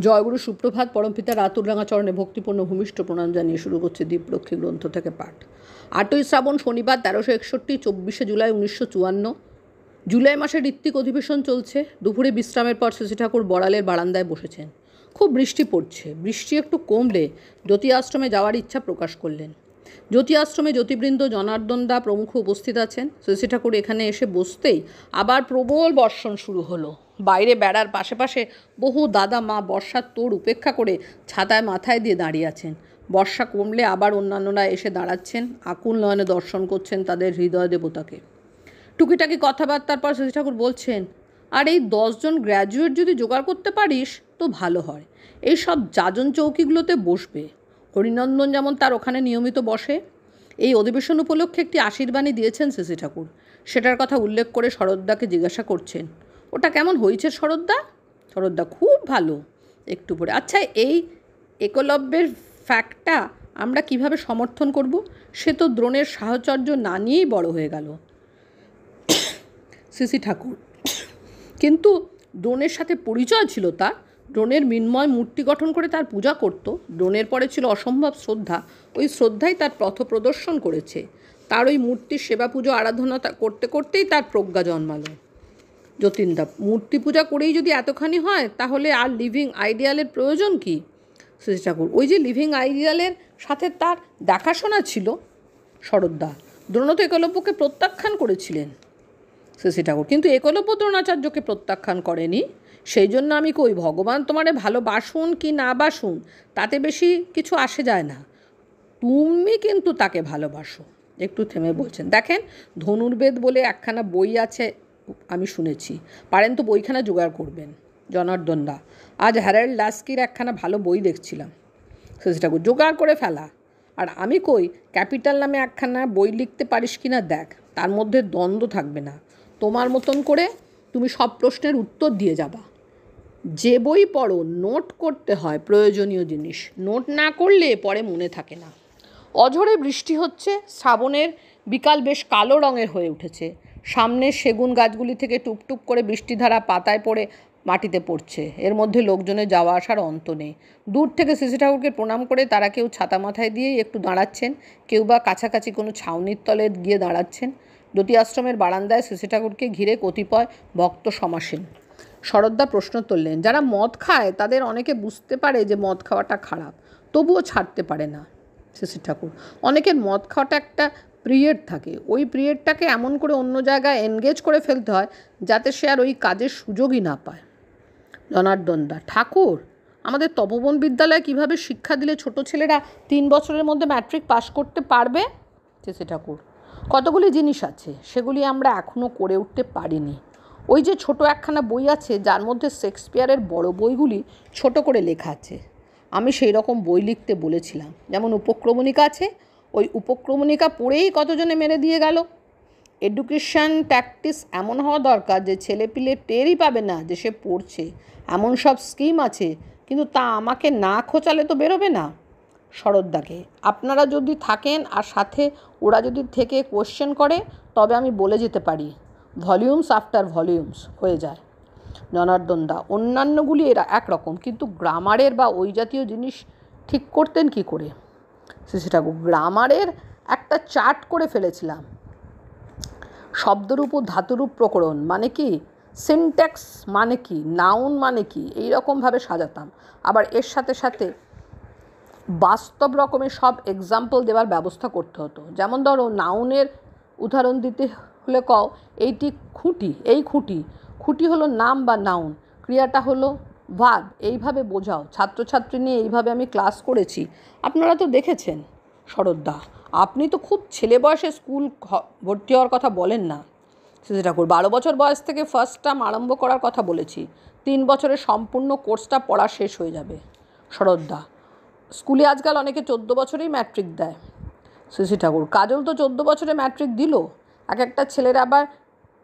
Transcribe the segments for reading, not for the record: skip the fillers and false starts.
জয়গুরু সুপ্রভাত। পরমপিতা রাতুলরাঙা চরণে ভক্তিপূর্ণ ভূমিষ্ঠ প্রণাম জানিয়ে শুরু করছে দীপরক্ষী গ্রন্থ থেকে পাঠ। 8ই শ্রাবণ শনিবার 1361, 24শে জুলাই 1954। জুলাই মাসের ঋত্বিক অধিবেশন চলছে। দুপুরে বিশ্রামের পর শশী ঠাকুর বড়ালের বারান্দায় বসেছেন। খুব বৃষ্টি পড়ছে। বৃষ্টি একটু কমলে জ্যোতি আশ্রমে যাওয়ার ইচ্ছা প্রকাশ করলেন। জ্যোতি আশ্রমে জ্যোতিবৃন্দ, জনার্দন দা প্রমুখ উপস্থিত আছেন। শশী ঠাকুর এখানে এসে বসতেই আবার প্রবল বর্ষণ শুরু হলো। বাইরে বেড়ার পাশে পাশে বহু দাদা মা বর্ষার তোড় উপেক্ষা করে ছাতায় মাথায় দিয়ে দাঁড়িয়ে আছেন। বর্ষা কমলে আবার অন্যান্যরা এসে দাঁড়াচ্ছেন, আকুল নয়নে দর্শন করছেন তাদের হৃদয় দেবতাকে। টুকিটাকি কথাবার্তার পর শশী ঠাকুর বলছেন, আর এই 10 জন গ্র্যাজুয়েট যদি জোগাড় করতে পারিস তো ভালো হয়। এই সব যাজন চৌকিগুলোতে বসবে। হরিনন্দন যেমন তার ওখানে নিয়মিত বসে। এই অধিবেশন উপলক্ষে একটি আশীর্বাণী দিয়েছেন শশী ঠাকুর। সেটার কথা উল্লেখ করে শরৎদাকে জিজ্ঞাসা করছেন, ওটা কেমন হয়েছে শরৎদা? শরৎদা, খুব ভালো। একটু পরে, আচ্ছা এই একলব্যের ফ্যাক্টটা আমরা কিভাবে সমর্থন করব? সে তো দ্রোণের সাহচর্য না নিয়েই বড় হয়ে গেল। শশী ঠাকুর, কিন্তু দ্রোণের সাথে পরিচয় ছিল তার। দ্রোণের মৃন্ময় মূর্তি গঠন করে তার পূজা করত। দ্রোণের পরে ছিল অসম্ভব শ্রদ্ধা। ওই শ্রদ্ধাই তার পথ প্রদর্শন করেছে। তার ওই মূর্তির সেবা পুজো আরাধনা করতে করতেই তার প্রজ্ঞা জন্মালো। যতীনদা, মূর্তি পূজা করেই যদি এতখানি হয় তাহলে আর লিভিং আইডিয়ালের প্রয়োজন কি? শশী ঠাকুর, ওই যে লিভিং আইডিয়ালের সাথে তার দেখাশোনা ছিল। শরৎদা, দ্রোণ তো একলব্যকে প্রত্যাখ্যান করেছিলেন। শশী ঠাকুর, কিন্তু একলব্য দ্রোণাচার্যকে প্রত্যাখ্যান করেনি। সেই জন্য আমি কই, ভগবান তোমারে ভালোবাসুন কি না বাসুন তাতে বেশি কিছু আসে যায় না, তুমি কিন্তু তাকে ভালোবাসো। একটু থেমে বলছেন, দেখেন ধনুর্বেদ বলে একখানা বই আছে, আমি শুনেছি, পারেন তো বইখানা জোগাড় করবেন। জনার্দন দা, আজ হ্যারাল্ড লাস্কির একখানা ভালো বই দেখছিলাম। শশী ঠাকুর, জোগাড় করে ফেলা। আর আমি কই, ক্যাপিটাল নামে একখানা বই লিখতে পারিস কিনা দেখ, তার মধ্যে দ্বন্দ্ব থাকবে না। তোমার মতন করে তুমি সব প্রশ্নের উত্তর দিয়ে যাবা। যে বই পড়ো নোট করতে হয় প্রয়োজনীয় জিনিস, নোট না করলে পরে মনে থাকে না। অঝোরে বৃষ্টি হচ্ছে। শ্রাবণের বিকাল বেশ কালো রঙের হয়ে উঠেছে। সামনের সেগুন গাছগুলি থেকে টুপটুপ করে বৃষ্টিধারা পাতায় পড়ে মাটিতে পড়ছে। এর মধ্যে লোকজনের যাওয়া আসার অন্ত নেই। দূর থেকে শশী ঠাকুরকে প্রণাম করে তারা কেউ ছাতা মাথায় দিয়েই একটু দাঁড়াচ্ছেন, কেউ বা কাছাকাছি কোনো ছাউনির তলে গিয়ে দাঁড়াচ্ছেন। জ্যোতি আশ্রমের বারান্দায় শশী ঠাকুরকে ঘিরে কতিপয় ভক্ত সমাসীন। শরৎদা প্রশ্ন তুললেন, যারা মদ খায় তাদের অনেকে বুঝতে পারে যে মদ খাওয়াটা খারাপ, তবুও ছাড়তে পারে না। শশী ঠাকুর, অনেকের মদ খাওয়াটা একটা পিরিয়ড থাকে, ওই পিরিয়ডটাকে এমন করে অন্য জায়গায় এনগেজ করে ফেলতে হয় যাতে সে আর ওই কাজের সুযোগই না পায়। জনার্দন দা, ঠাকুর, আমাদের তপোবন বিদ্যালয়ে কীভাবে শিক্ষা দিলে ছোট ছেলেরা 3 বছরের মধ্যে ম্যাট্রিক পাশ করতে পারবে? শশী ঠাকুর, কতগুলি জিনিস আছে, সেগুলি আমরা এখনও করে উঠতে পারিনি। ওই যে ছোট একখানা বই আছে যার মধ্যে শেক্সপিয়ারের বড় বইগুলি ছোট করে লেখা আছে, আমি সেই রকম বই লিখতে বলেছিলাম। যেমন উপক্রমণিকা আছে, ওই উপক্রমণিকা পড়েই কতজনে মেরে দিয়ে গেল। এডুকেশন ট্যাকটিস এমন হওয়া দরকার যে ছেলেপিলে টেরই পাবে না যে সে পড়ছে। এমন সব স্কিম আছে, কিন্তু তা আমাকে না খোঁচালে তো বেরোবে না। শরৎদাকে, আপনারা যদি থাকেন আর সাথে ওরা যদি থেকে কোয়েশ্চেন করে তবে আমি বলে যেতে পারি, ভলিউমস আফটার ভলিউমস হয়ে যায়। জনার্দন দা, অন্যান্যগুলি এরা একরকম, কিন্তু গ্রামারের বা ওই জাতীয় জিনিস ঠিক করতেন কি করে? শশী ঠাকুর, গ্রামারের একটা চার্ট করে ফেলেছিলাম। শব্দরূপ ও ধাতুরূপ প্রকরণ মানে কি, সিনট্যাক্স মানে কি, নাউন মানে কি, এইরকমভাবে সাজাতাম। আবার এর সাথে সাথে বাস্তব রকমের সব এক্সাম্পল দেওয়ার ব্যবস্থা করতে হতো। যেমন ধরো, নাউনের উদাহরণ দিতে হলে কও, এইটি খুঁটি, এই খুঁটি, খুঁটি হলো নাম বা নাউন, ক্রিয়াটা হলো ভার্ব, এইভাবে বোঝাও। ছাত্রছাত্রী নিয়ে এইভাবে আমি ক্লাস করেছি, আপনারা তো দেখেছেন। শরৎদা, আপনি তো খুব ছেলে বয়সে স্কুল ভর্তি হওয়ার কথা বলেন না। শশী ঠাকুর, 12 বছর বয়স থেকে ফার্স্ট টার্ম আরম্ভ করার কথা বলেছি। 3 বছরে সম্পূর্ণ কোর্সটা পড়া শেষ হয়ে যাবে। শরৎদা, স্কুলে আজকাল অনেকে 14 বছরেই ম্যাট্রিক দেয়। শশী ঠাকুর, কাজল তো 14 বছরে ম্যাট্রিক দিল। এক একটা ছেলের আবার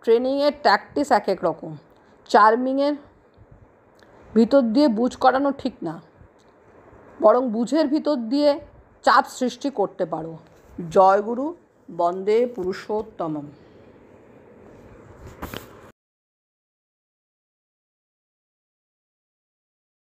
ট্রেনিংয়ের ট্যাকটিস এক এক রকম। চার্মিংয়ের ভিতর দিয়ে বুঝ করানো ঠিক না, বরং বুঝের ভিতর দিয়ে চাপ সৃষ্টি করতে পারো। জয়গুরু, বন্দে পুরুষোত্তমম।